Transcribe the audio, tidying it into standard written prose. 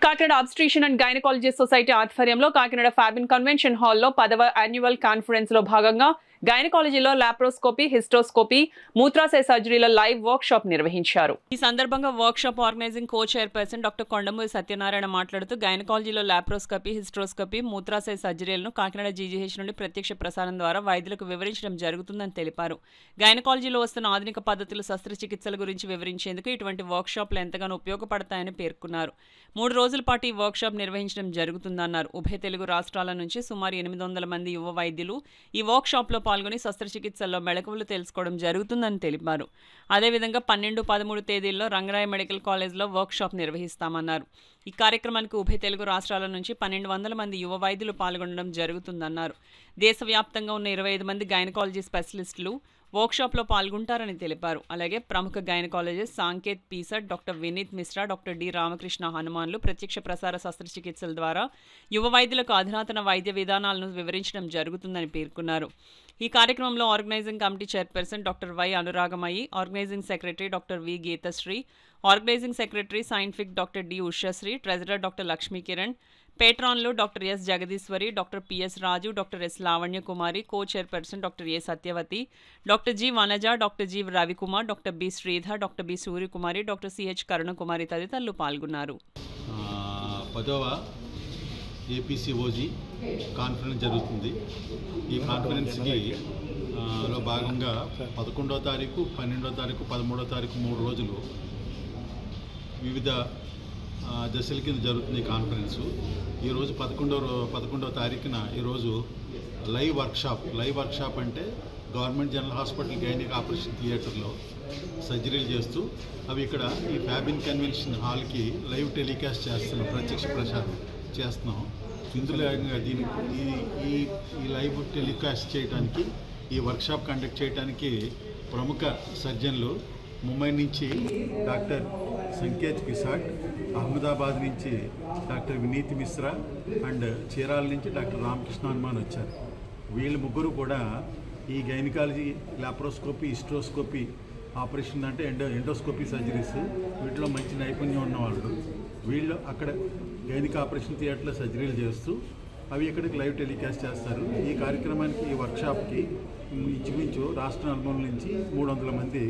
Kakinada అబ్స్ట్రిషన్ and gynaecology society ఆధ్వర్యంలో Kakinada Fabian convention హాల్లో 10వ యాన్యువల్ కాన్ఫరెన్స్ లో భాగంగా గైనకాలజీలో లాప్రోస్కోపీ, హిస్టోస్కోపీ, మూత్రాశయ సర్జరీల లైవ్ వర్క్ షాప్ నిర్వహించారు. ఈ సందర్భంగా workshop organizing co chairperson doctor Kondamuri Satyanarayana మాట్లాడుతూ గైనకాలజీలో లాప్రోస్కోపీ, హిస్టోస్కోపీ, మూత్రాశయ సర్జరీలను కాకినాడ జీజీహెచ్ నుండి ప్రత్యక్ష ప్రసారం ద్వారా వైద్యులకు వివరించడం జరుగుతుందని తెలిపారు. గైనకాలజీలో వస్తున్న ఆధునిక పద్ధతులు, శస్త్రచికిత్సల గురించి వివరించేందుకు ఇటువంటి వర్క్ షాప్లు ఎంతగానో ఉపయోగపడతాయని పేర్కొన్నారు. 3 రోజుల పాటు ఈ వర్క్ షాప్ నిర్వహించడం జరుగుతుందన్నారు. ఉభయ తెలుగు రాష్ట్రాల నుంచి సుమారు 800 మంది యువ వైద్యులు ఈ వర్క్ షాప్లో పాల్గొని శస్త్రచికిత్సల్లో మెళకువలు తెలుసుకోవడం జరుగుతుందని తెలిపారు. అదేవిధంగా 12, 13 తేదీల్లో రంగరాయ మెడికల్ కాలేజ్లో వర్క్ షాప్ నిర్వహిస్తామన్నారు. ఈ కార్యక్రమానికి ఉభయ తెలుగు రాష్ట్రాల నుంచి 1200 మంది యువ వైద్యులు పాల్గొనడం జరుగుతుందన్నారు. దేశవ్యాప్తంగా ఉన్న 25 మంది గైనకాలజీ స్పెషలిస్టులు వర్క్షాప్లో పాల్గొంటారని తెలిపారు. అలాగే ప్రముఖ గైనకాలజిస్ట్ సాంకేత్ పీసర్, doctor Vineet Mishra, doctor D Ramakrishna హనుమాన్లు ప్రత్యక్ష ప్రసార శస్త్రచికిత్సల ద్వారా యువ వైద్యులకు అధునాతన వైద్య విధానాలను వివరించడం జరుగుతుందని పేర్కొన్నారు. ఈ కార్యక్రమంలో organizing committee chairperson doctor Y Anuragamayi, organizing secretary doctor V Geethasri, organizing secretary scientific doctor D Ushasri, treasurer doctor Lakshmi Kiran, పేట్రాన్లు doctor S Jagadeeswari, doctor PS Raju, doctor S Lavanya Kumari, co chairperson doctor A Satyavathi, doctor G Vanaja, doctor G Ravikumar, doctor B Sridhar, doctor B Suryakumari, doctor CH Karunakumari తదితరులు పాల్గొన్నారు. 10వ ఏపీసీఓజీ conference జరుగుతుంది. ఈ కాన్ఫరెన్స్కి లో భాగంగా 11వ తారీఖు, 12వ తారీఖు, 13వ తారీఖు 3 రోజులు వివిధ దశల కింద జరుగుతుంది కాన్ఫరెన్సు. ఈరోజు 11వ తారీఖున ఈరోజు లైవ్ వర్క్షాప్ అంటే government general hospital gynaec operation థియేటర్లో సర్జరీలు చేస్తూ అవి ఇక్కడ ఈ ఫ్యాబిన్ కన్వెన్షన్ హాల్కి లైవ్ టెలికాస్ట్ చేస్తున్నాం, ప్రత్యక్ష ప్రసారం చేస్తున్నాం. ఇందులో ఈ లైవ్ టెలికాస్ట్ చేయడానికి, ఈ వర్క్షాప్ కండక్ట్ చేయడానికి ప్రముఖ సర్జన్లు ముంబై నుంచి డాక్టర్ సంకేత్ పిసాట్, అహ్మదాబాద్ నుంచి డాక్టర్ వినీత్ మిశ్రా అండ్ చీరాల నుంచి డాక్టర్ రామకృష్ణ హనుమాన్ వచ్చారు. వీళ్ళు ముగ్గురు కూడా ఈ గైనకాలజీ, లాప్రోస్కోపీ, హిస్టోస్కోపీ ఆపరేషన్ అంటే ఎండోస్కోపీ సర్జరీస్ వీటిలో మంచి నైపుణ్యం ఉన్నవాళ్ళు. వీళ్ళు అక్కడ గైనిక్ ఆపరేషన్ థియేటర్లో సర్జరీలు చేస్తూ అవి ఇక్కడికి లైవ్ టెలికాస్ట్ చేస్తారు. ఈ కార్యక్రమానికి, ఈ వర్క్షాప్కి ఇంచుమించు రాష్ట్ర నలుమూలల నుంచి 300 మంది